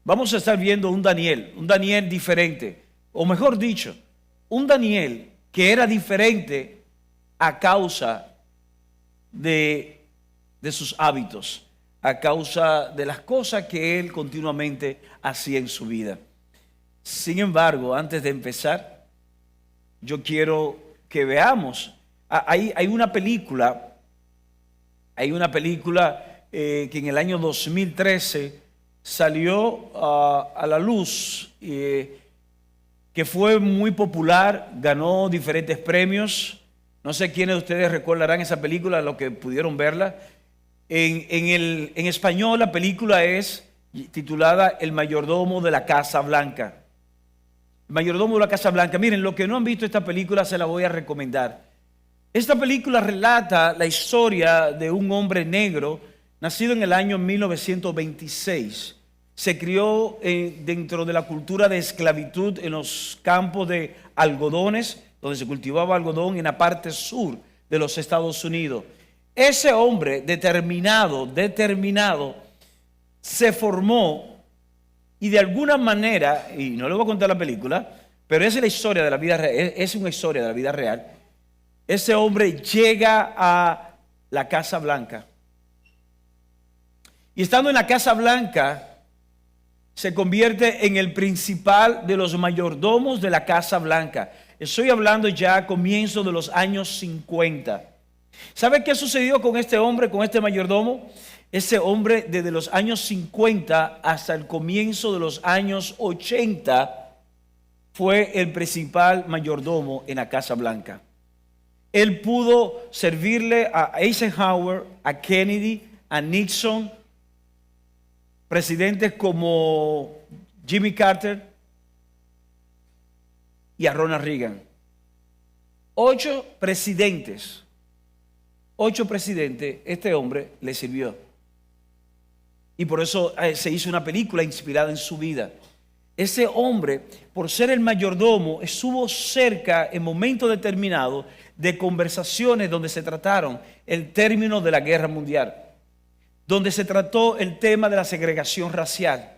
vamos a estar viendo un Daniel diferente, o mejor dicho, un Daniel que era diferente a causa de sus hábitos, a causa de las cosas que él continuamente hacía en su vida. Sin embargo, antes de empezar, yo quiero que veamos, hay una película que en el año 2013 salió a la luz, que fue muy popular, ganó diferentes premios. No sé quiénes de ustedes recordarán esa película, los que pudieron verla. En español la película es titulada El mayordomo de la Casa Blanca. El mayordomo de la Casa Blanca. Miren, los que no han visto esta película se la voy a recomendar. Esta película relata la historia de un hombre negro nacido en el año 1926. Se crió dentro de la cultura de esclavitud en los campos de algodones, donde se cultivaba algodón en la parte sur de los Estados Unidos. Ese hombre determinado, se formó y de alguna manera, y no le voy a contar la película, pero esa es la historia de la vida real, es una historia de la vida real. Ese hombre llega a la Casa Blanca. Y estando en la Casa Blanca, se convierte en el principal de los mayordomos de la Casa Blanca. Estoy hablando ya a comienzos de los años 50. ¿Sabe qué sucedió con este hombre, con este mayordomo? Ese hombre desde los años 50 hasta el comienzo de los años 80 fue el principal mayordomo en la Casa Blanca. Él pudo servirle a Eisenhower, a Kennedy, a Nixon, presidentes como Jimmy Carter y a Ronald Reagan. 8 presidentes, este hombre le sirvió. Y por eso se hizo una película inspirada en su vida. Ese hombre, por ser el mayordomo, estuvo cerca en momentos determinados de conversaciones donde se trataron el término de la guerra mundial, donde se trató el tema de la segregación racial.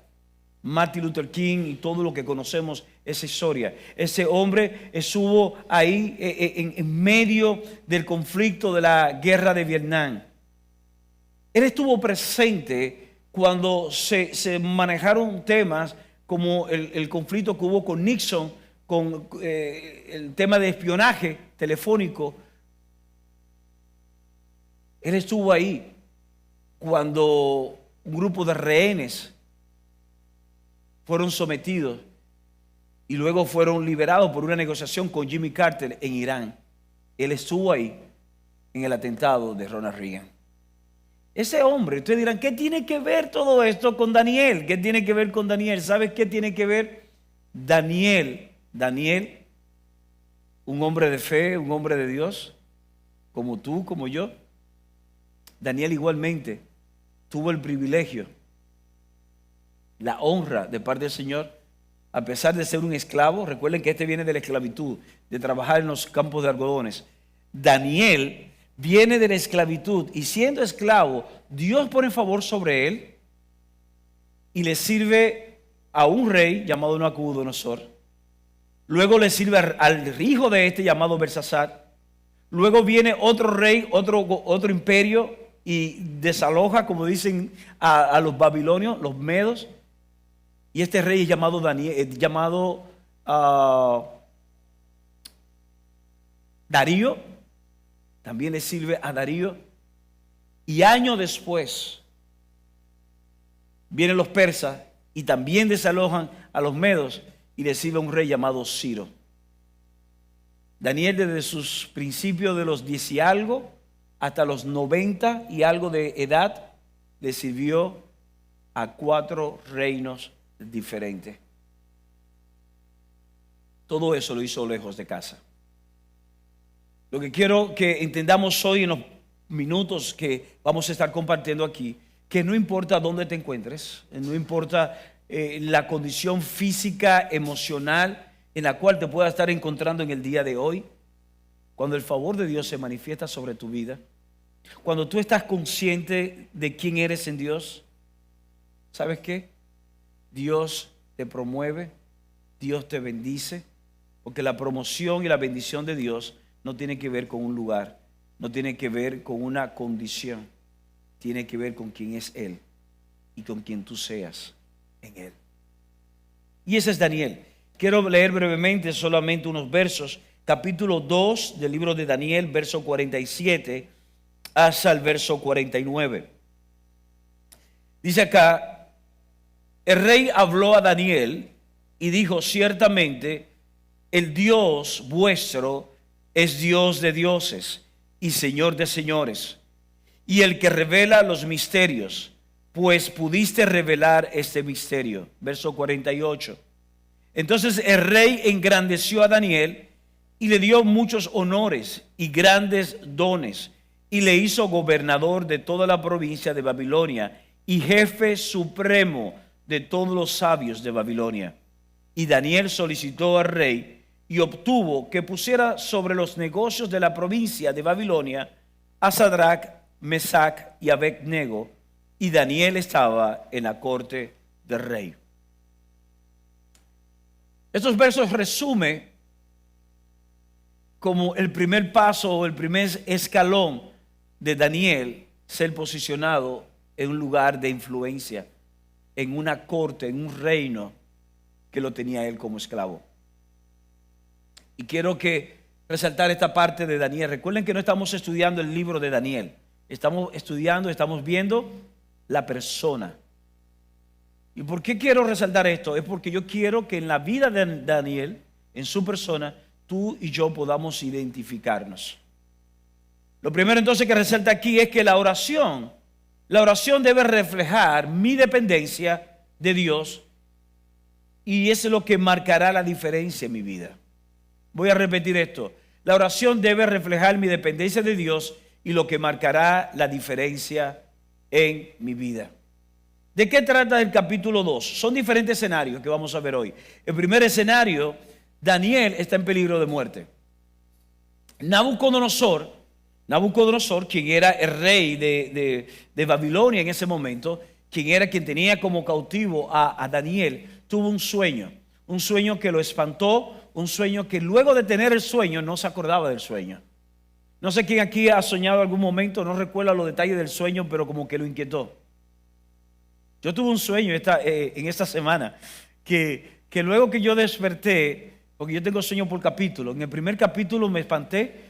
Martin Luther King y todo lo que conocemos esa historia. Ese hombre estuvo ahí en medio del conflicto de la guerra de Vietnam. Él estuvo presente cuando se manejaron temas como el conflicto que hubo con Nixon, con el tema de espionaje telefónico. Él estuvo ahí cuando un grupo de rehenes fueron sometidos y luego fueron liberados por una negociación con Jimmy Carter en Irán. Él estuvo ahí en el atentado de Ronald Reagan. Ese hombre, ustedes dirán, ¿qué tiene que ver todo esto con Daniel? ¿Qué tiene que ver con Daniel? ¿Sabes qué tiene que ver? Daniel, un hombre de fe, un hombre de Dios, como tú, como yo. Daniel igualmente tuvo el privilegio, la honra de parte del Señor, a pesar de ser un esclavo. Recuerden que este viene de la esclavitud, de trabajar en los campos de algodones. Daniel viene de la esclavitud y siendo esclavo, Dios pone favor sobre él y le sirve a un rey llamado Nabucodonosor. Luego le sirve al hijo de este llamado Belsasar. Luego viene otro rey, otro imperio y desaloja, como dicen, a los babilonios, los medos. Y este rey es llamado Darío. También le sirve a Darío. Y años después vienen los persas y también desalojan a los medos y le sirve a un rey llamado Ciro. Daniel desde sus principios de los 10 y algo hasta los 90 y algo de edad le sirvió a 4 reinos diferentes. Todo eso lo hizo lejos de casa. Lo que quiero que entendamos hoy en los minutos que vamos a estar compartiendo aquí, que no importa dónde te encuentres, no importa la condición física, emocional en la cual te puedas estar encontrando en el día de hoy, cuando el favor de Dios se manifiesta sobre tu vida, cuando tú estás consciente de quién eres en Dios, ¿sabes qué? Dios te promueve, Dios te bendice, porque la promoción y la bendición de Dios no tiene que ver con un lugar, no tiene que ver con una condición, tiene que ver con quién es Él y con quien tú seas en Él. Y ese es Daniel. Quiero leer brevemente solamente unos versos, capítulo 2 del libro de Daniel, verso 47 hasta el verso 49. Dice acá, el rey habló a Daniel y dijo: ciertamente el Dios vuestro es Dios de dioses y Señor de señores, y el que revela los misterios, pues pudiste revelar este misterio. Verso 48. Entonces el rey engrandeció a Daniel y le dio muchos honores y grandes dones, y le hizo gobernador de toda la provincia de Babilonia y jefe supremo de todos los sabios de Babilonia. Y Daniel solicitó al rey y obtuvo que pusiera sobre los negocios de la provincia de Babilonia a Sadrach, Mesach y Abed-nego, y Daniel estaba en la corte del rey. Estos versos resumen como el primer paso o el primer escalón de Daniel ser posicionado en un lugar de influencia, en una corte, en un reino que lo tenía él como esclavo. Y quiero resaltar esta parte de Daniel. Recuerden que no estamos estudiando el libro de Daniel, estamos estudiando, estamos viendo la persona. ¿Y por qué quiero resaltar esto? Es porque yo quiero que en la vida de Daniel, en su persona, tú y yo podamos identificarnos. Lo primero entonces que resalta aquí es que la oración debe reflejar mi dependencia de Dios, y eso es lo que marcará la diferencia en mi vida. Voy a repetir esto. La oración debe reflejar mi dependencia de Dios y lo que marcará la diferencia en mi vida. ¿De qué trata el capítulo 2? Son diferentes escenarios que vamos a ver hoy. El primer escenario, Daniel está en peligro de muerte. Nabucodonosor, quien era el rey de Babilonia en ese momento, quien tenía como cautivo a Daniel, tuvo un sueño que lo espantó, un sueño que luego de tener el sueño no se acordaba del sueño. No sé quién aquí ha soñado algún momento, no recuerda los detalles del sueño, pero como que lo inquietó. Yo tuve un sueño en esta semana que luego que yo desperté, porque yo tengo sueño por capítulo, en el primer capítulo me espanté,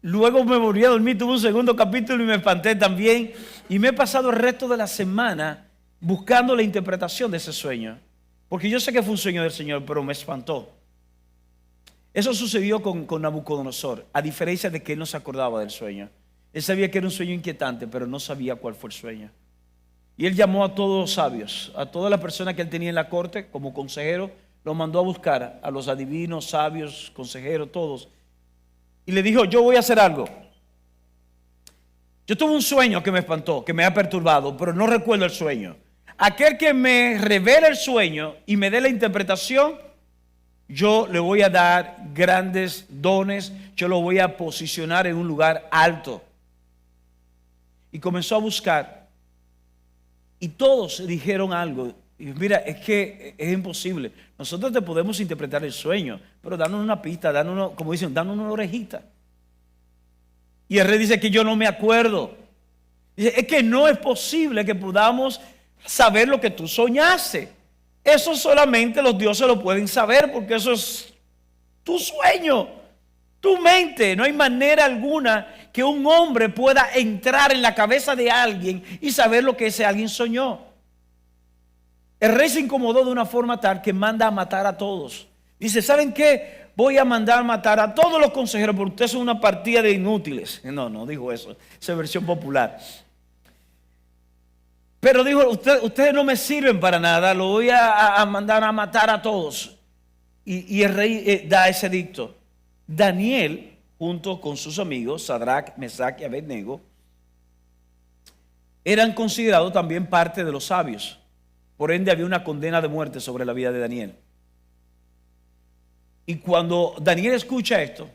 luego me volví a dormir, tuve un segundo capítulo y me espanté también, y me he pasado el resto de la semana buscando la interpretación de ese sueño, porque yo sé que fue un sueño del Señor, pero me espantó. Eso sucedió con Nabucodonosor, a diferencia de que él no se acordaba del sueño. Él sabía que era un sueño inquietante, pero no sabía cuál fue el sueño. Y él llamó a todos los sabios, a todas las personas que él tenía en la corte como consejero, los mandó a buscar, a los adivinos, sabios, consejeros, todos. Y le dijo: yo voy a hacer algo. Yo tuve un sueño que me espantó, que me ha perturbado, pero no recuerdo el sueño. Aquel que me revele el sueño y me dé la interpretación, yo le voy a dar grandes dones, yo lo voy a posicionar en un lugar alto. Y comenzó a buscar. Y todos dijeron algo. Y mira, es que es imposible. Nosotros te podemos interpretar el sueño, pero danos una pista, como dicen, danos una orejita. Y el rey dice que yo no me acuerdo. Dice: es que no es posible que podamos saber lo que tú soñaste. Eso solamente los dioses lo pueden saber, porque eso es tu sueño, tu mente. No hay manera alguna que un hombre pueda entrar en la cabeza de alguien y saber lo que ese alguien soñó. El rey se incomodó de una forma tal que manda a matar a todos. Dice: ¿saben qué? Voy a mandar a matar a todos los consejeros porque ustedes son una partida de inútiles. No dijo eso, esa es versión popular. Pero dijo: ustedes no me sirven para nada, lo voy a mandar a matar a todos. Y el rey da ese dicto. Daniel, junto con sus amigos Sadrach, Mesach y Abed-nego, eran considerados también parte de los sabios. Por ende había una condena de muerte sobre la vida de Daniel. Y cuando Daniel escucha esto,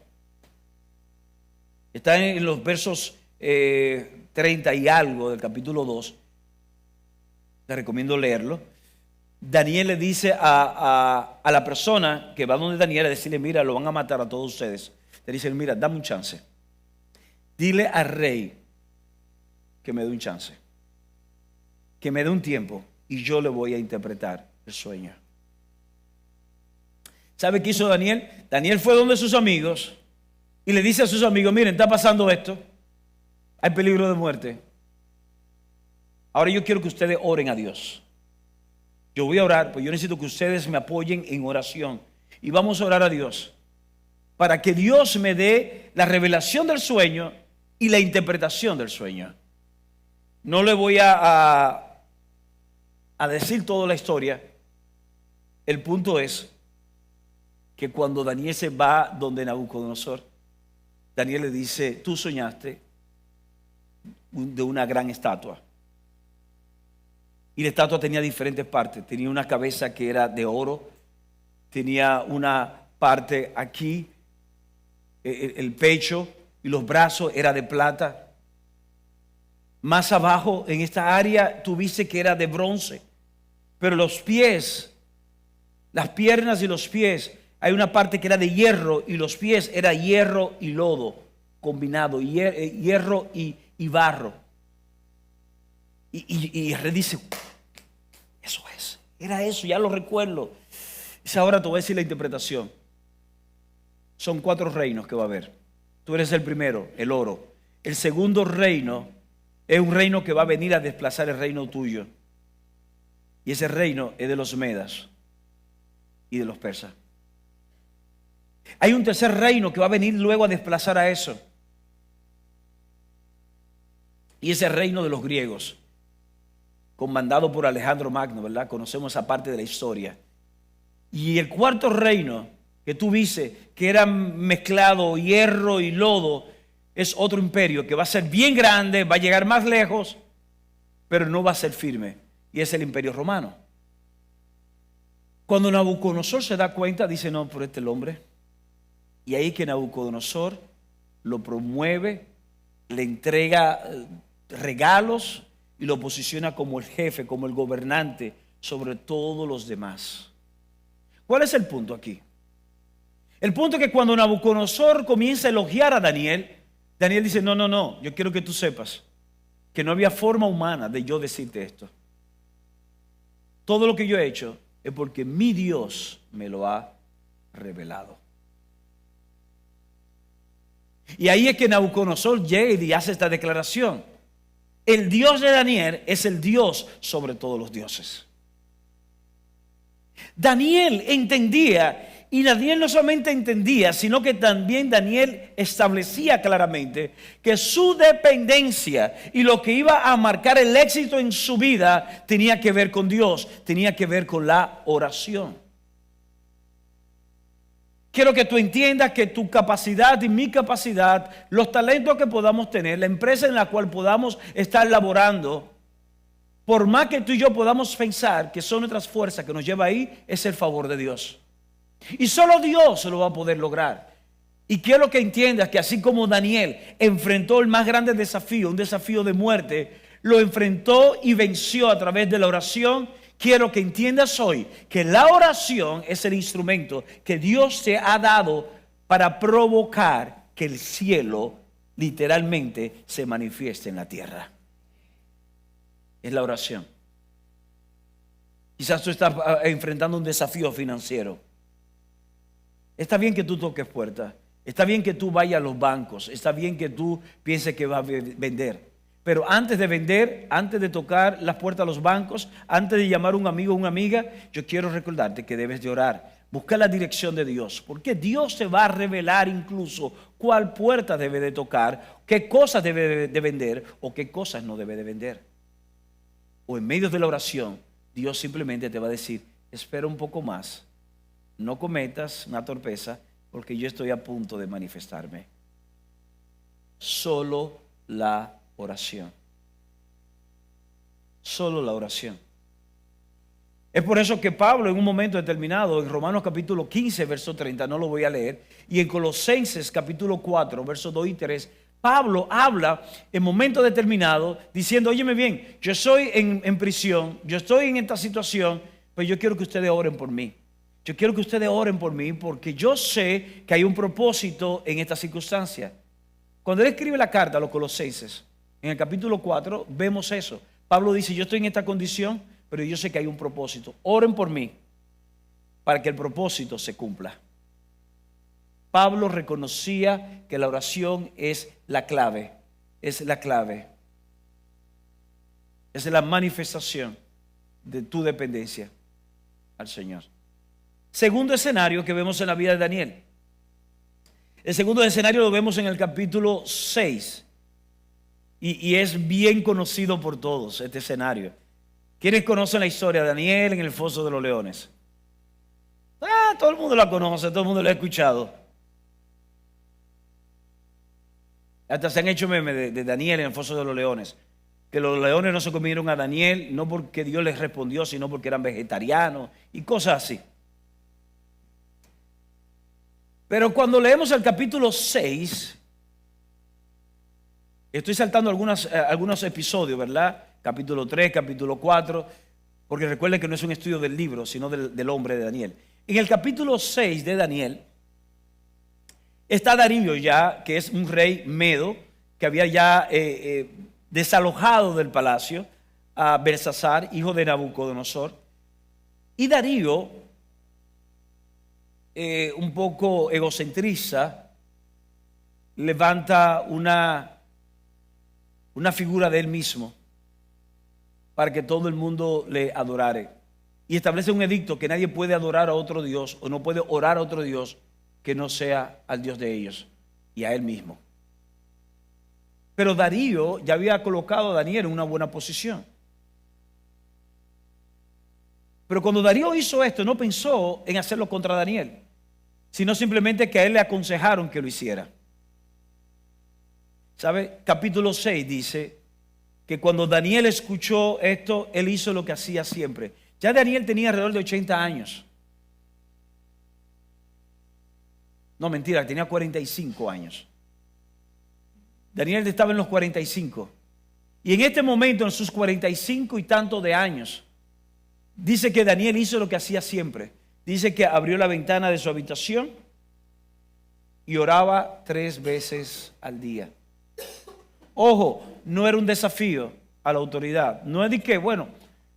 está en los versos 30 y algo del capítulo 2, te recomiendo leerlo. Daniel le dice a la persona que va donde Daniel a decirle, mira, lo van a matar a todos ustedes. Le dice, mira, dame un chance. Dile al rey que me dé un chance, que me dé un tiempo y yo le voy a interpretar el sueño. ¿Sabe qué hizo Daniel? Daniel fue donde sus amigos y le dice a sus amigos, miren, está pasando esto, hay peligro de muerte. Ahora yo quiero que ustedes oren a Dios. Yo voy a orar, pues yo necesito que ustedes me apoyen en oración. Y vamos a orar a Dios para que Dios me dé la revelación del sueño y la interpretación del sueño. No le voy a decir toda la historia. El punto es que cuando Daniel se va donde Nabucodonosor, Daniel le dice, tú soñaste de una gran estatua. Y la estatua tenía diferentes partes. Tenía una cabeza que era de oro. Tenía una parte aquí, el pecho y los brazos era de plata. Más abajo en esta área tuviste que era de bronce. Pero los pies, las piernas y los pies, hay una parte que era de hierro y los pies era hierro y lodo combinado, hierro y barro. Y el rey dice, eso es, era eso, ya lo recuerdo. Dice, ahora te voy a decir la interpretación. Son 4 reinos que va a haber. Tú eres el primero, el oro. El segundo reino es un reino que va a venir a desplazar el reino tuyo. Y ese reino es de los medas y de los persas. Hay un tercer reino que va a venir luego a desplazar a eso. Y ese reino de los griegos, comandado por Alejandro Magno, ¿verdad? Conocemos esa parte de la historia. Y el cuarto reino que tú viste, que era mezclado hierro y lodo, es otro imperio que va a ser bien grande, va a llegar más lejos, pero no va a ser firme. Y es el imperio romano. Cuando Nabucodonosor se da cuenta, dice, no, por este el hombre. Y ahí que Nabucodonosor lo promueve, le entrega regalos y lo posiciona como el jefe, como el gobernante sobre todos los demás. ¿Cuál es el punto aquí? El punto es que cuando Nabucodonosor comienza a elogiar a Daniel, Daniel dice, no, yo quiero que tú sepas que no había forma humana de yo decirte esto. Todo lo que yo he hecho es porque mi Dios me lo ha revelado. Y ahí es que Nabucodonosor llega y hace esta declaración. El Dios de Daniel es el Dios sobre todos los dioses. Daniel entendía, y Daniel no solamente entendía, sino que también Daniel establecía claramente que su dependencia y lo que iba a marcar el éxito en su vida tenía que ver con Dios, tenía que ver con la oración. Quiero que tú entiendas que tu capacidad y mi capacidad, los talentos que podamos tener, la empresa en la cual podamos estar laborando, por más que tú y yo podamos pensar que son nuestras fuerzas que nos lleva ahí, es el favor de Dios. Y solo Dios lo va a poder lograr. Y quiero que entiendas que así como Daniel enfrentó el más grande desafío, un desafío de muerte, lo enfrentó y venció a través de la oración. Quiero que entiendas hoy que la oración es el instrumento que Dios te ha dado para provocar que el cielo literalmente se manifieste en la tierra. Es la oración. Quizás tú estás enfrentando un desafío financiero. Está bien que tú toques puertas. Está bien que tú vayas a los bancos. Está bien que tú pienses que vas a vender. Pero antes de vender, antes de tocar las puertas a los bancos, antes de llamar a un amigo o una amiga, yo quiero recordarte que debes de orar. Busca la dirección de Dios, porque Dios te va a revelar incluso cuál puerta debe de tocar, qué cosas debe de vender o qué cosas no debe de vender. O en medio de la oración, Dios simplemente te va a decir, espera un poco más, no cometas una torpeza, porque yo estoy a punto de manifestarme. Solo la oración. Solo la oración. Es por eso que Pablo en un momento determinado, en Romanos capítulo 15, verso 30, no lo voy a leer, y en Colosenses capítulo 4, versos 2 y 3, Pablo habla en momento determinado diciendo, óyeme bien, yo estoy en prisión, yo estoy en esta situación, pero yo quiero que ustedes oren por mí. Yo quiero que ustedes oren por mí porque yo sé que hay un propósito en esta circunstancia. Cuando él escribe la carta a los Colosenses, en el capítulo 4, vemos eso. Pablo dice, yo estoy en esta condición, pero yo sé que hay un propósito. Oren por mí para que el propósito se cumpla. Pablo reconocía que la oración es la clave, es la clave. Es la manifestación de tu dependencia al Señor. Segundo escenario que vemos en la vida de Daniel. El segundo escenario lo vemos en el capítulo 6. Y es bien conocido por todos este escenario. ¿Quiénes conocen la historia de Daniel en el foso de los leones? Todo el mundo la conoce, todo el mundo la ha escuchado. Hasta se han hecho memes de Daniel en el foso de los leones. Que los leones no se comieron a Daniel, no porque Dios les respondió, sino porque eran vegetarianos y cosas así. Pero cuando leemos el capítulo 6, estoy saltando algunos episodios, ¿verdad? Capítulo 3, capítulo 4, porque recuerden que no es un estudio del libro, sino del hombre de Daniel. En el capítulo 6 de Daniel, está Darío ya, que es un rey medo, que había ya desalojado del palacio a Belsasar, hijo de Nabucodonosor. Y Darío, un poco egocentriza, levanta una figura de él mismo para que todo el mundo le adorare. Y establece un edicto que nadie puede adorar a otro Dios o no puede orar a otro Dios que no sea al Dios de ellos y a él mismo. Pero Darío ya había colocado a Daniel en una buena posición. Pero cuando Darío hizo esto, no pensó en hacerlo contra Daniel, sino simplemente que a él le aconsejaron que lo hiciera. ¿Sabe? Capítulo 6 dice que cuando Daniel escuchó esto, él hizo lo que hacía siempre. Ya Daniel tenía alrededor de 80 años. No, mentira, tenía 45 años. Daniel estaba en los 45. Y en este momento, en sus 45 y tantos de años, dice que Daniel hizo lo que hacía siempre. Dice que abrió la ventana de su habitación y oraba 3 veces al día. Ojo, no era un desafío a la autoridad. No es de que, bueno,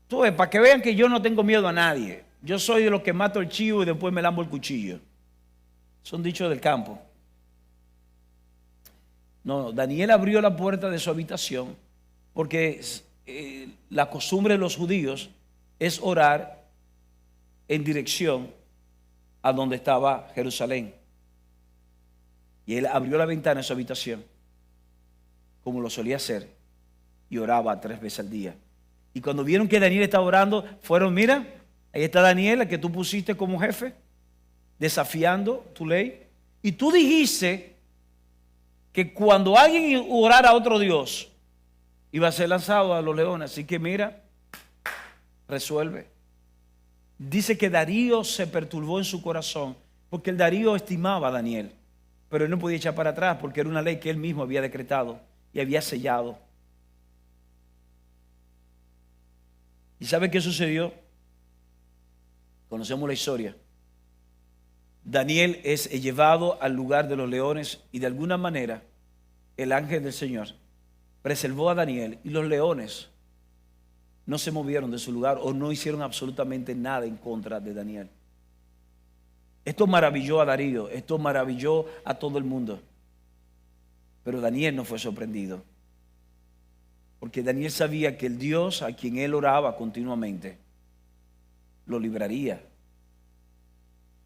tú ves, para que vean que yo no tengo miedo a nadie. Yo soy de los que mato el chivo y después me lambo el cuchillo. Son dichos del campo. No, Daniel abrió la puerta de su habitación porque la costumbre de los judíos es orar en dirección a donde estaba Jerusalén. Y él abrió la ventana de su habitación, como lo solía hacer, y oraba 3 veces al día. Y cuando vieron que Daniel estaba orando, fueron, mira, ahí está Daniel, el que tú pusiste como jefe, desafiando tu ley. Y tú dijiste que cuando alguien orara a otro Dios, iba a ser lanzado a los leones. Así que mira, resuelve. Dice que Darío se perturbó en su corazón, porque el Darío estimaba a Daniel, pero él no podía echar para atrás, porque era una ley que él mismo había decretado y había sellado. ¿Y sabe qué sucedió? Conocemos la historia. Daniel es llevado al lugar de los leones y de alguna manera el ángel del Señor preservó a Daniel y los leones no se movieron de su lugar o no hicieron absolutamente nada en contra de Daniel. Esto maravilló a Darío, esto maravilló a todo el mundo. Pero Daniel no fue sorprendido, porque Daniel sabía que el Dios a quien él oraba continuamente lo libraría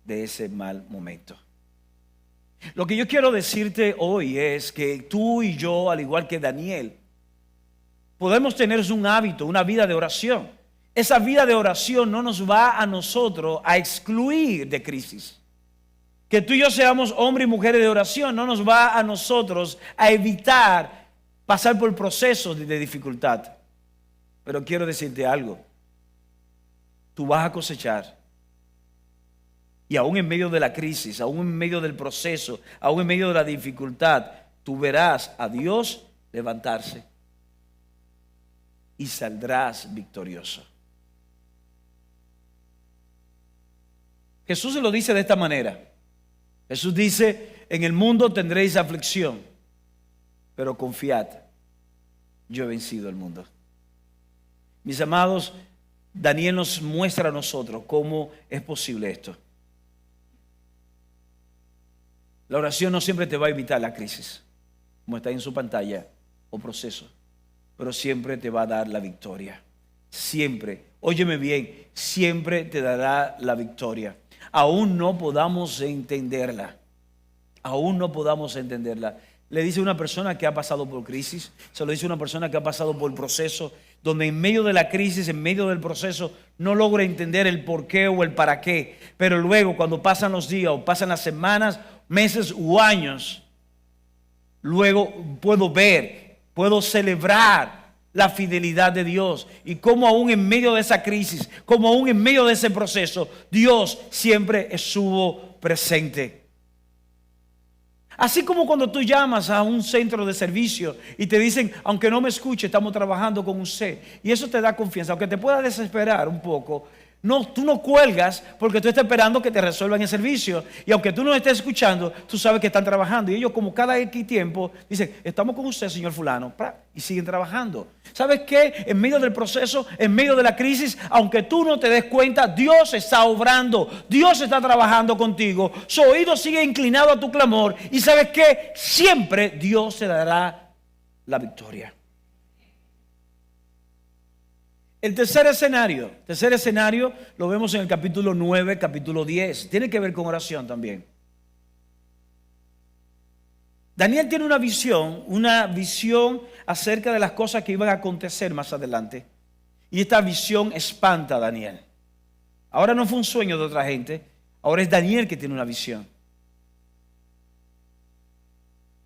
de ese mal momento. Lo que yo quiero decirte hoy es que tú y yo, al igual que Daniel, podemos tener un hábito, una vida de oración. Esa vida de oración no nos va a nosotros a excluir de crisis. Que tú y yo seamos hombres y mujeres de oración no nos va a nosotros a evitar pasar por procesos de dificultad. Pero quiero decirte algo. Tú vas a cosechar. Y aún en medio de la crisis, aún en medio del proceso, aún en medio de la dificultad, tú verás a Dios levantarse y saldrás victorioso. Jesús se lo dice de esta manera. Jesús dice, en el mundo tendréis aflicción, pero confiad, yo he vencido el mundo. Mis amados, Daniel nos muestra a nosotros cómo es posible esto. La oración no siempre te va a evitar la crisis, como está en su pantalla, o proceso, pero siempre te va a dar la victoria. Siempre, óyeme bien, siempre te dará la victoria. Aún no podamos entenderla. Aún no podamos entenderla. Le dice una persona que ha pasado por crisis, se lo dice una persona que ha pasado por proceso, donde en medio de la crisis, en medio del proceso, no logra entender el por qué o el para qué. Pero luego, cuando pasan los días o pasan las semanas, meses u años, luego puedo ver, puedo celebrar la fidelidad de Dios y cómo aún en medio de esa crisis, como aún en medio de ese proceso, Dios siempre estuvo presente. Así como cuando tú llamas a un centro de servicio y te dicen, aunque no me escuche, estamos trabajando con usted. Y eso te da confianza, aunque te pueda desesperar un poco. No, tú no cuelgas porque tú estás esperando que te resuelvan el servicio. Y aunque tú no estés escuchando, tú sabes que están trabajando. Y ellos como cada X tiempo dicen, estamos con usted, señor fulano. Y siguen trabajando. ¿Sabes qué? En medio del proceso, en medio de la crisis, aunque tú no te des cuenta, Dios está obrando. Dios está trabajando contigo. Su oído sigue inclinado a tu clamor. Y ¿sabes qué? Siempre Dios te dará la victoria. El tercer escenario lo vemos en el capítulo 9, capítulo 10. Tiene que ver con oración también. Daniel tiene una visión acerca de las cosas que iban a acontecer más adelante. Y esta visión espanta a Daniel. Ahora no fue un sueño de otra gente, ahora es Daniel que tiene una visión.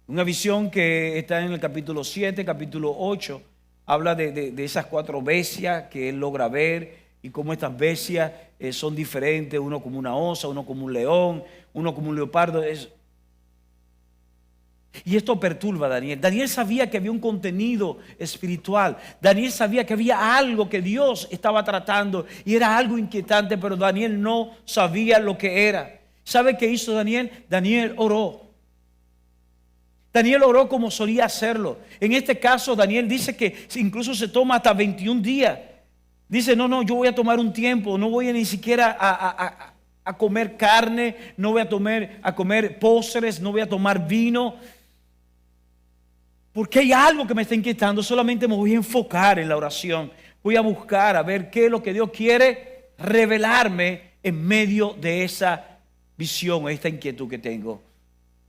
Una visión que está en el capítulo 7, capítulo 8. Habla de esas 4 bestias que él logra ver y cómo estas bestias son diferentes, uno como una osa, uno como un león, uno como un leopardo. Y esto perturba a Daniel. Daniel sabía que había un contenido espiritual. Daniel sabía que había algo que Dios estaba tratando y era algo inquietante, pero Daniel no sabía lo que era. ¿Sabe qué hizo Daniel? Daniel oró. Daniel oró como solía hacerlo. En este caso, Daniel dice que incluso se toma hasta 21 días. Dice, no, yo voy a tomar un tiempo, no voy a ni siquiera a comer carne, no voy a comer postres, no voy a tomar vino. Porque hay algo que me está inquietando, solamente me voy a enfocar en la oración. Voy a buscar a ver qué es lo que Dios quiere revelarme en medio de esa visión, esta inquietud que tengo.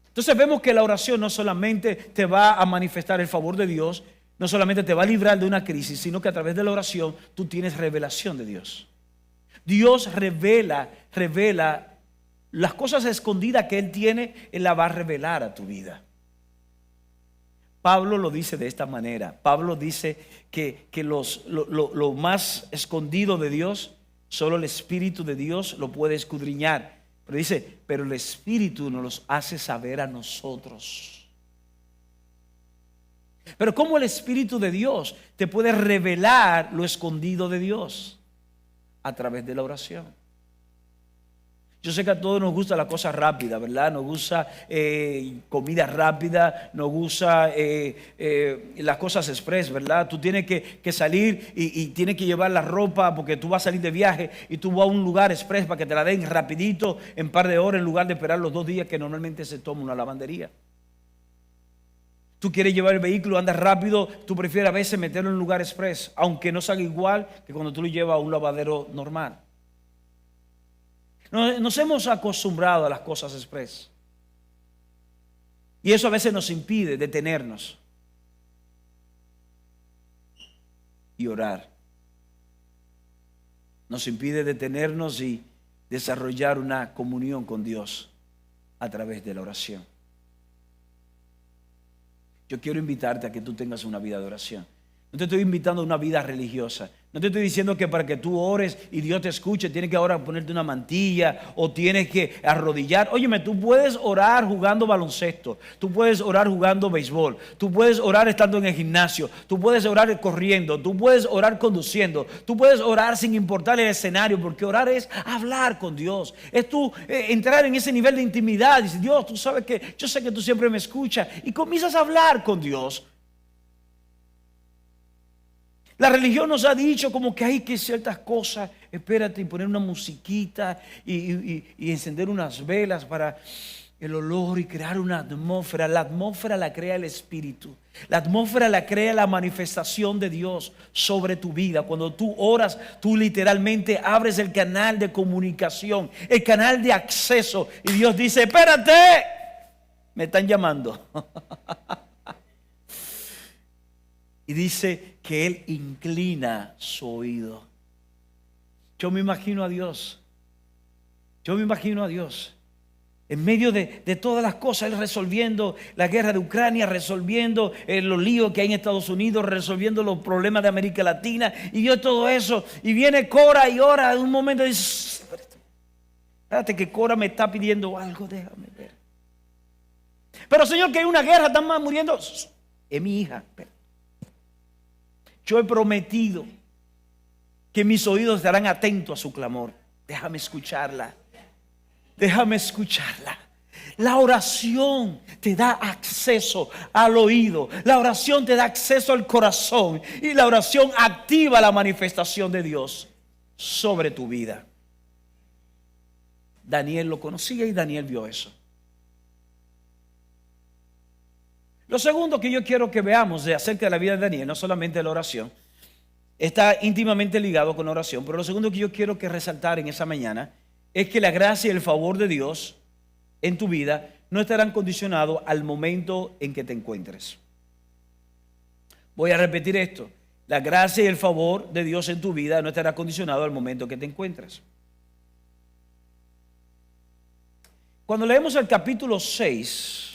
Entonces vemos que la oración no solamente te va a manifestar el favor de Dios, no solamente te va a librar de una crisis, sino que a través de la oración tú tienes revelación de Dios. Dios revela las cosas escondidas que Él tiene, Él las va a revelar a tu vida. Pablo lo dice de esta manera. Pablo dice que lo más escondido de Dios, solo el Espíritu de Dios lo puede escudriñar. Pero dice, pero el Espíritu nos los hace saber a nosotros. Pero ¿cómo el Espíritu de Dios te puede revelar lo escondido de Dios? A través de la oración. Yo sé que a todos nos gusta la cosa rápida, ¿verdad? Nos gusta comida rápida, nos gusta las cosas express, ¿verdad? Tú tienes que salir y tienes que llevar la ropa porque tú vas a salir de viaje y tú vas a un lugar express para que te la den rapidito en un par de horas en lugar de esperar los 2 días que normalmente se toma una lavandería. Tú quieres llevar el vehículo, andas rápido, tú prefieres a veces meterlo en un lugar express, aunque no salga igual que cuando tú lo llevas a un lavadero normal. Nos hemos acostumbrado a las cosas express. Y eso a veces nos impide detenernos y orar. Nos impide detenernos y desarrollar una comunión con Dios a través de la oración. Yo quiero invitarte a que tú tengas una vida de oración. No te estoy invitando a una vida religiosa. No te estoy diciendo que para que tú ores y Dios te escuche tienes que ahora ponerte una mantilla o tienes que arrodillar. Óyeme, tú puedes orar jugando baloncesto, tú puedes orar jugando béisbol, tú puedes orar estando en el gimnasio, tú puedes orar corriendo, tú puedes orar conduciendo, tú puedes orar sin importar el escenario, porque orar es hablar con Dios, es tú entrar en ese nivel de intimidad. Dices, Dios, tú sabes que yo sé que tú siempre me escuchas, y comienzas a hablar con Dios. La religión nos ha dicho como que hay que ciertas cosas, espérate, y poner una musiquita y encender unas velas para el olor y crear una atmósfera. La atmósfera la crea el Espíritu. La atmósfera la crea la manifestación de Dios sobre tu vida. Cuando tú oras, tú literalmente abres el canal de comunicación, el canal de acceso. Y Dios dice, espérate, me están llamando. Y dice que Él inclina su oído. Yo me imagino a Dios. Yo me imagino a Dios. En medio de todas las cosas, Él resolviendo la guerra de Ucrania, resolviendo los líos que hay en Estados Unidos, resolviendo los problemas de América Latina. Y Dios todo eso. Y viene Cora y ora en un momento y dice, espérate que Cora me está pidiendo algo, déjame ver. Pero Señor, que hay una guerra, están más muriendo. Es mi hija. Yo he prometido que mis oídos estarán atentos a su clamor. Déjame escucharla. Déjame escucharla. La oración te da acceso al oído. La oración te da acceso al corazón. Y la oración activa la manifestación de Dios sobre tu vida. Daniel lo conocía y Daniel vio eso. Lo segundo que yo quiero que veamos acerca de la vida de Daniel, no solamente la oración, está íntimamente ligado con la oración, pero lo segundo que yo quiero que resaltar en esa mañana es que la gracia y el favor de Dios en tu vida no estarán condicionados al momento en que te encuentres. Voy a repetir esto. La gracia y el favor de Dios en tu vida no estará condicionado al momento que te encuentres. Cuando leemos el capítulo 6,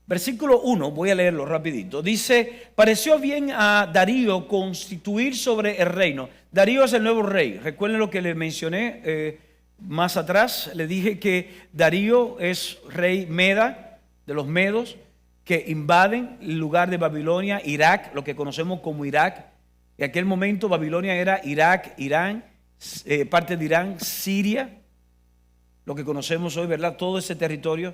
versículo 1, voy a leerlo rapidito. Dice, pareció bien a Darío constituir sobre el reino. Darío es el nuevo rey. Recuerden lo que les mencioné más atrás. Le dije que Darío es rey Meda, de los medos, que invaden el lugar de Babilonia, Irak, lo que conocemos como Irak. En aquel momento Babilonia era Irak, Irán, parte de Irán, Siria, lo que conocemos hoy, ¿verdad? Todo ese territorio.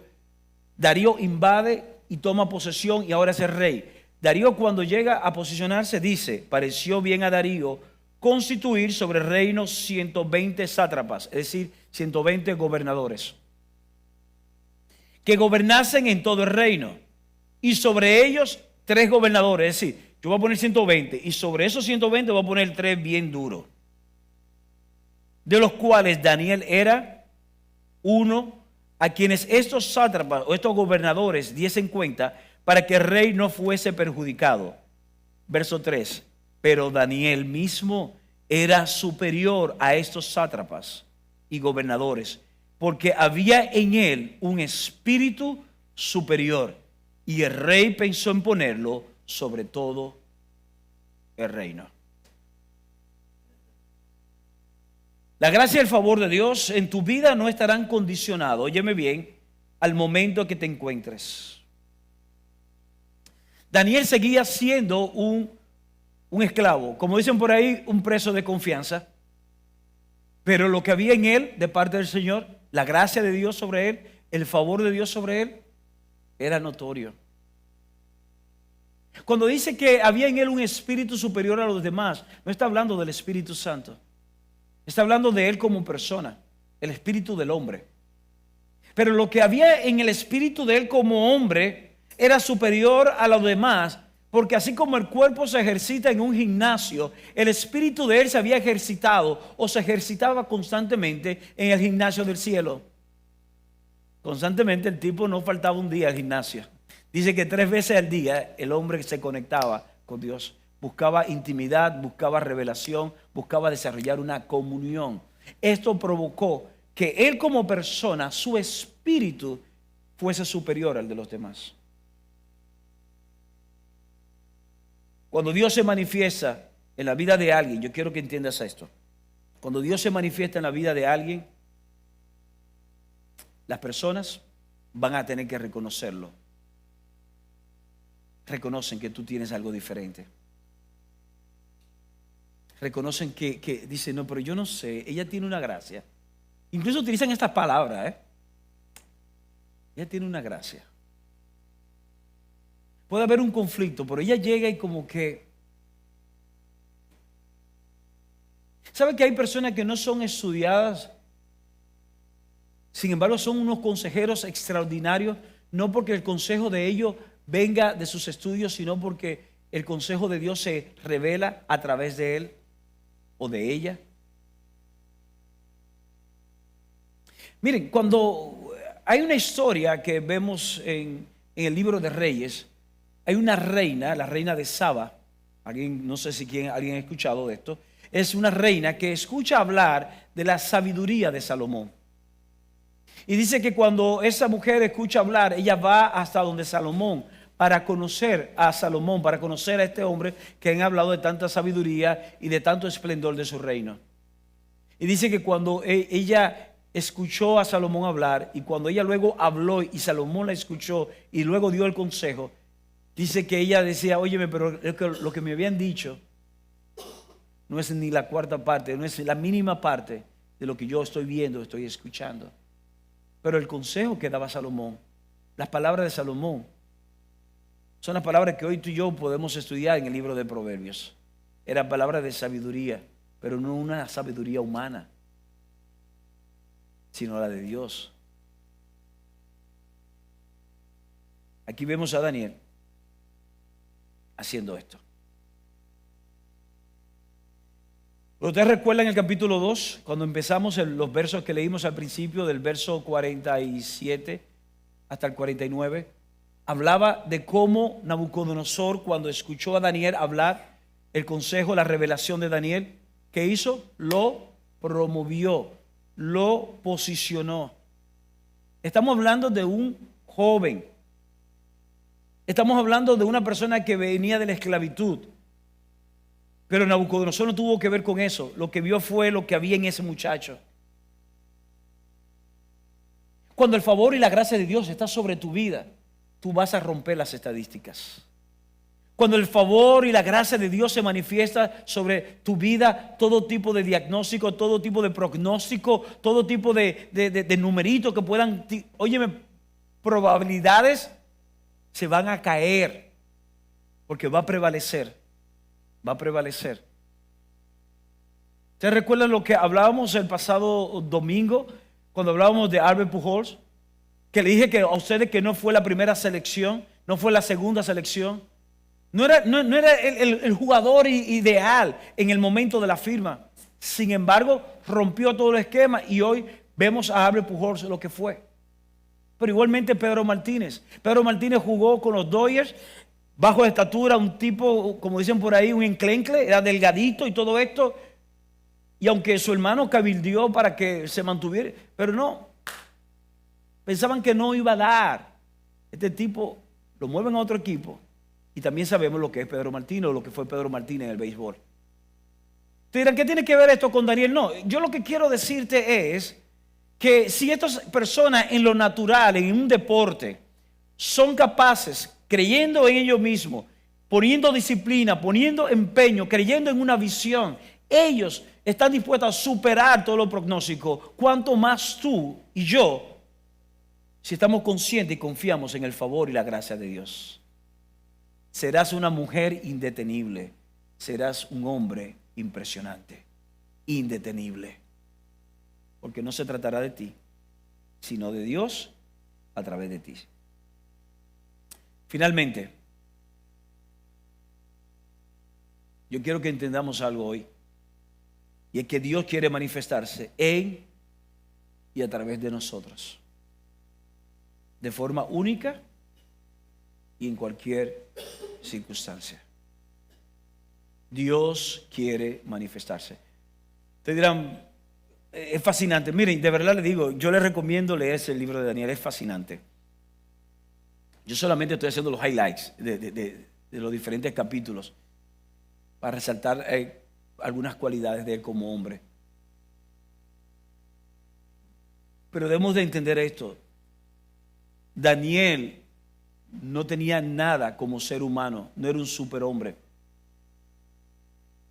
Darío invade y toma posesión y ahora es el rey. Darío, cuando llega a posicionarse, dice, pareció bien a Darío constituir sobre el reino 120 sátrapas, es decir, 120 gobernadores, que gobernasen en todo el reino, y sobre ellos 3 gobernadores, es decir, yo voy a poner 120 y sobre esos 120 voy a poner 3 bien duros, de los cuales Daniel era uno, a quienes estos sátrapas o estos gobernadores diesen cuenta para que el rey no fuese perjudicado. Verso 3. Pero Daniel mismo era superior a estos sátrapas y gobernadores, porque había en él un espíritu superior, y el rey pensó en ponerlo sobre todo el reino. La gracia y el favor de Dios en tu vida no estarán condicionados, óyeme bien, al momento que te encuentres. Daniel seguía siendo un esclavo, como dicen por ahí, un preso de confianza. Pero lo que había en él, de parte del Señor, la gracia de Dios sobre él, el favor de Dios sobre él, era notorio. Cuando dice que había en él un espíritu superior a los demás, no está hablando del Espíritu Santo. Está hablando de él como persona, el espíritu del hombre. Pero lo que había en el espíritu de él como hombre era superior a los demás, porque así como el cuerpo se ejercita en un gimnasio, el espíritu de él se había ejercitado o se ejercitaba constantemente en el gimnasio del cielo. Constantemente el tipo no faltaba un día al gimnasio. Dice que 3 veces al día el hombre se conectaba con Dios. Buscaba intimidad, buscaba revelación, buscaba desarrollar una comunión. Esto provocó que él como persona, su espíritu, fuese superior al de los demás. Cuando Dios se manifiesta en la vida de alguien, yo quiero que entiendas esto. Cuando Dios se manifiesta en la vida de alguien, las personas van a tener que reconocerlo. Reconocen que tú tienes algo diferente. Reconocen que dicen, no, pero yo no sé, ella tiene una gracia. Incluso utilizan estas palabras, ella tiene una gracia. Puede haber un conflicto, pero ella llega y como que... ¿Sabe que hay personas que no son estudiadas? Sin embargo, son unos consejeros extraordinarios, no porque el consejo de ellos venga de sus estudios, sino porque el consejo de Dios se revela a través de él o de ella. Miren, cuando hay una historia que vemos en el libro de Reyes, hay una reina, la reina de Saba. Alguien, no sé si alguien ha escuchado de esto. Es una reina que escucha hablar de la sabiduría de Salomón. Y dice que cuando esa mujer escucha hablar, ella va hasta donde Salomón para conocer a Salomón, para conocer a este hombre que han hablado de tanta sabiduría y de tanto esplendor de su reino. Y dice que cuando ella escuchó a Salomón hablar y cuando ella luego habló y Salomón la escuchó y luego dio el consejo, dice que ella decía, óyeme, pero lo que me habían dicho no es ni la cuarta parte, no es la mínima parte de lo que yo estoy viendo, estoy escuchando. Pero el consejo que daba Salomón, las palabras de Salomón, son las palabras que hoy tú y yo podemos estudiar en el libro de Proverbios. Eran palabras de sabiduría, pero no una sabiduría humana, sino la de Dios. Aquí vemos a Daniel haciendo esto. ¿Ustedes recuerdan el capítulo 2? Cuando empezamos los versos que leímos al principio, del verso 47 hasta el 49, hablaba de cómo Nabucodonosor, cuando escuchó a Daniel hablar el consejo, la revelación de Daniel, ¿qué hizo? Lo promovió, lo posicionó. Estamos hablando de un joven. Estamos hablando de una persona que venía de la esclavitud. Pero Nabucodonosor no tuvo que ver con eso. Lo que vio fue lo que había en ese muchacho. Cuando el favor y la gracia de Dios está sobre tu vida, tú vas a romper las estadísticas. Cuando el favor y la gracia de Dios se manifiesta sobre tu vida, todo tipo de diagnóstico, todo tipo de pronóstico, todo tipo de numeritos que puedan, óyeme, probabilidades se van a caer porque va a prevalecer. Va a prevalecer. ¿Ustedes recuerdan lo que hablábamos el pasado domingo cuando hablábamos de Albert Pujols? Que le dije que a ustedes que no fue la primera selección, no fue la segunda selección. No era el jugador ideal en el momento de la firma. Sin embargo, rompió todo el esquema y hoy vemos a Albert Pujols lo que fue. Pero igualmente Pedro Martínez. Pedro Martínez jugó con los Dodgers. Bajo de estatura, un tipo, como dicen por ahí, un enclencle, era delgadito y todo esto. Y aunque su hermano cabildeó para que se mantuviera, pero no, pensaban que no iba a dar. Este tipo lo mueven a otro equipo y también sabemos lo que es Pedro Martínez o lo que fue Pedro Martínez en el béisbol. Te dirán, ¿qué tiene que ver esto con Daniel? No, yo lo que quiero decirte es que si estas personas en lo natural, en un deporte, son capaces, creyendo en ellos mismos, poniendo disciplina, poniendo empeño, creyendo en una visión, ellos están dispuestos a superar todo lo pronóstico. Cuanto más tú y yo, si estamos conscientes y confiamos en el favor y la gracia de Dios. Serás una mujer indetenible, serás un hombre impresionante, indetenible, porque no se tratará de ti, sino de Dios a través de ti. Finalmente, yo quiero que entendamos algo hoy, y es que Dios quiere manifestarse en y a través de nosotros, de forma única y en cualquier circunstancia. Dios quiere manifestarse. Te dirán, es fascinante. Miren, de verdad les digo, yo les recomiendo leer ese libro de Daniel, es fascinante. Yo solamente estoy haciendo los highlights de los diferentes capítulos. para resaltar algunas cualidades de él como hombre. Pero debemos de entender esto. Daniel no tenía nada como ser humano, no era un superhombre.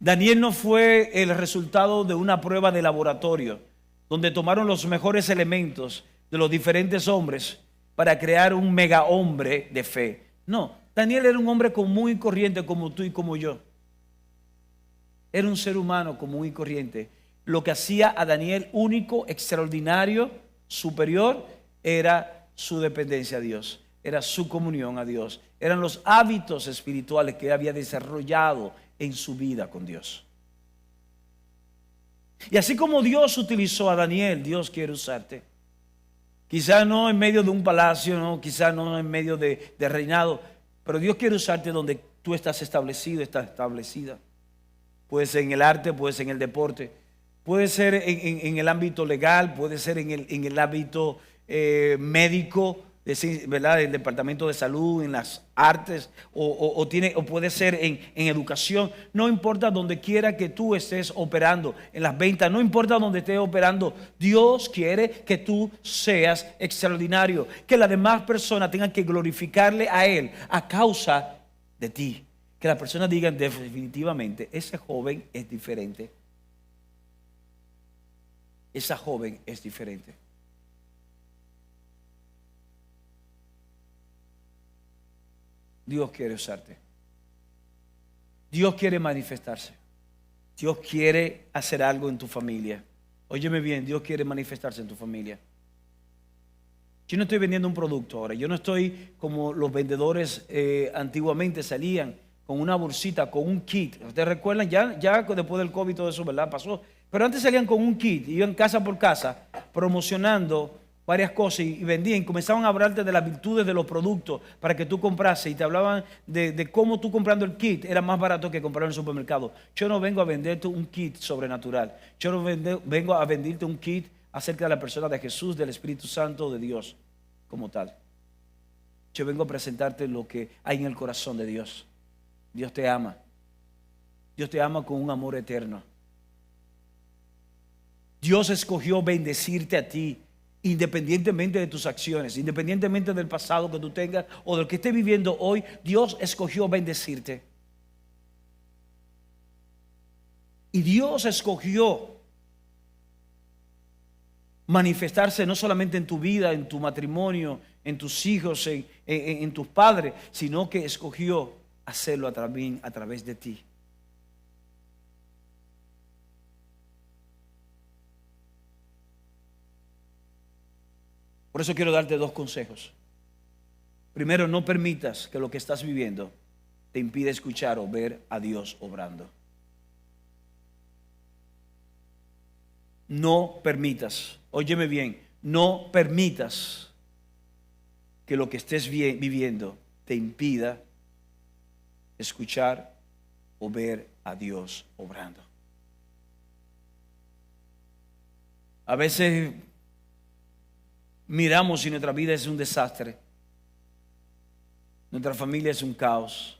Daniel no fue el resultado de una prueba de laboratorio, donde tomaron los mejores elementos de los diferentes hombres para crear un mega hombre de fe. No, Daniel era un hombre común y corriente como tú y como yo. Era un ser humano común y corriente. Lo que hacía a Daniel único, extraordinario, superior, era su dependencia a Dios, era su comunión a Dios, eran los hábitos espirituales que él había desarrollado en su vida con Dios. Y así como Dios utilizó a Daniel, Dios quiere usarte. Quizá no en medio de un palacio, no, quizá no en medio de reinado, pero Dios quiere usarte donde tú estás establecido, estás establecida. Puede ser en el arte, puede ser en el deporte, puede ser en el ámbito legal, puede ser en el ámbito médico, ¿verdad? El departamento de salud, en las artes, o puede ser en educación. No importa donde quiera que tú estés operando, en las ventas, no importa donde estés operando. Dios quiere que tú seas extraordinario, que las demás personas tengan que glorificarle a Él a causa de ti. Que las personas digan definitivamente, ese joven es diferente. Esa joven es diferente. Dios quiere usarte. Dios quiere manifestarse. Dios quiere hacer algo en tu familia. Óyeme bien, Dios quiere manifestarse en tu familia. Yo no estoy vendiendo un producto ahora. Yo no estoy como los vendedores antiguamente salían con una bolsita, con un kit. ¿Ustedes recuerdan? Ya después del COVID todo eso, ¿verdad? Pasó. Pero antes salían con un kit, iban casa por casa promocionando varias cosas y vendían, y comenzaban a hablarte de las virtudes de los productos para que tú comprases, y te hablaban de cómo tú comprando el kit era más barato que comprar en el supermercado. Yo no vengo a venderte un kit sobrenatural. Yo no vengo a venderte un kit acerca de la persona de Jesús, del Espíritu Santo, de Dios como tal. Yo vengo a presentarte lo que hay en el corazón de Dios. Dios te ama. Dios te ama con un amor eterno. Dios escogió bendecirte a ti, independientemente de tus acciones, independientemente del pasado que tú tengas o del que estés viviendo hoy. Dios escogió bendecirte. Y Dios escogió manifestarse no solamente en tu vida, en tu matrimonio, en tus hijos, en tus padres, sino que escogió hacerlo a través de ti. Por eso quiero darte dos consejos. Primero, no permitas que lo que estás viviendo te impida escuchar o ver a Dios obrando. No permitas, óyeme bien, no permitas que lo que estés viviendo te impida escuchar o ver a Dios obrando. A veces miramos y nuestra vida es un desastre. Nuestra familia es un caos.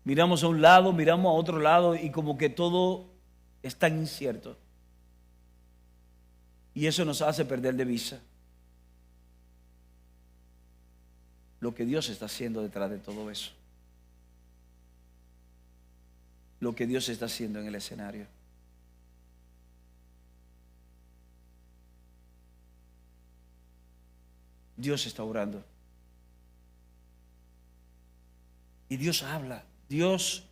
Miramos a un lado, miramos a otro lado y como que todo es tan incierto. Y eso nos hace perder de vista lo que Dios está haciendo detrás de todo eso. Lo que Dios está haciendo en el escenario. Dios está obrando. Y Dios habla. Dios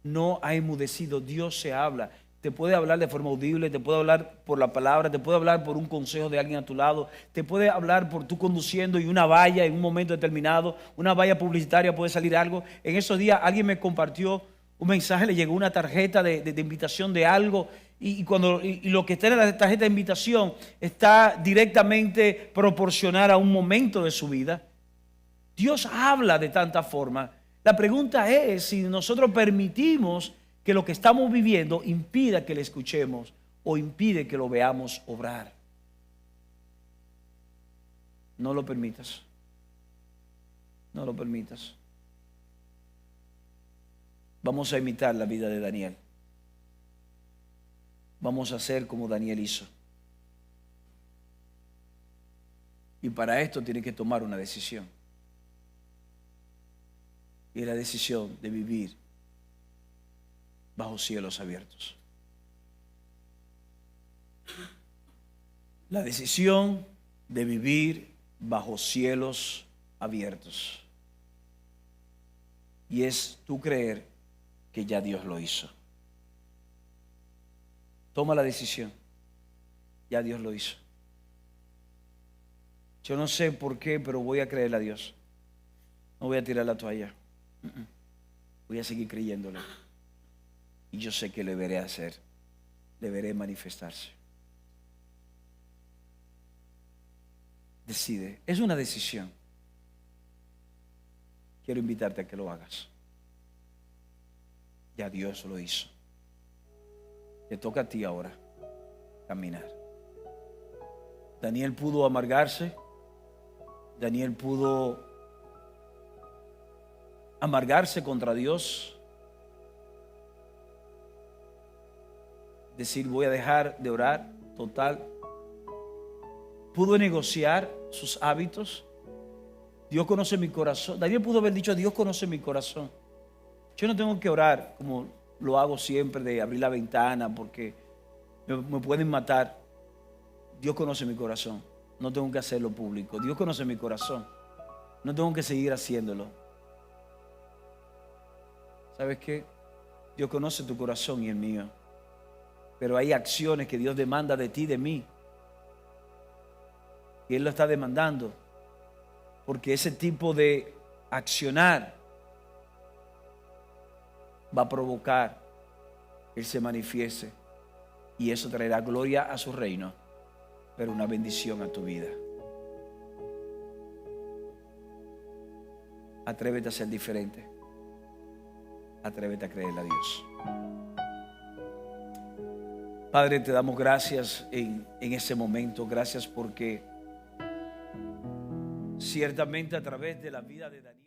no ha enmudecido. Dios se habla. Te puede hablar de forma audible, te puede hablar por la palabra, te puede hablar por un consejo de alguien a tu lado, te puede hablar por tú conduciendo y una valla en un momento determinado, una valla publicitaria puede salir algo. En esos días alguien me compartió un mensaje, le llegó una tarjeta de invitación de algo y lo que está en la tarjeta de invitación está directamente proporcional a un momento de su vida. Dios habla de tanta forma. La pregunta es si nosotros permitimos que lo que estamos viviendo impida que le escuchemos o impide que lo veamos obrar. No lo permitas. No lo permitas. Vamos a imitar la vida de Daniel. Vamos a hacer como Daniel hizo. Y para esto tiene que tomar una decisión. Y es la decisión de vivir bajo cielos abiertos. La decisión de vivir bajo cielos abiertos. Y es tú creer que ya Dios lo hizo. Toma la decisión. Ya Dios lo hizo. Yo no sé por qué, pero voy a creerle a Dios. No voy a tirar la toalla. Voy a seguir creyéndole. Y yo sé que le veré hacer. Le veré manifestarse. Decide. Es una decisión. Quiero invitarte a que lo hagas. Ya Dios lo hizo. Te toca a ti ahora caminar. Daniel pudo amargarse. Daniel pudo amargarse contra Dios. Decir, voy a dejar de orar total. Pudo negociar sus hábitos. Dios conoce mi corazón. Daniel pudo haber dicho, Dios conoce mi corazón. Yo no tengo que orar como lo hago siempre, de abrir la ventana porque me pueden matar. Dios conoce mi corazón. No tengo que hacerlo público. Dios conoce mi corazón. No tengo que seguir haciéndolo. ¿Sabes qué? Dios conoce tu corazón y el mío. Pero hay acciones que Dios demanda de ti y de mí. Y Él lo está demandando. Porque ese tipo de accionar va a provocar que Él se manifieste. Y eso traerá gloria a su reino, pero una bendición a tu vida. Atrévete a ser diferente. Atrévete a creerle a Dios. Padre, te damos gracias en ese momento. Gracias porque ciertamente a través de la vida de Daniel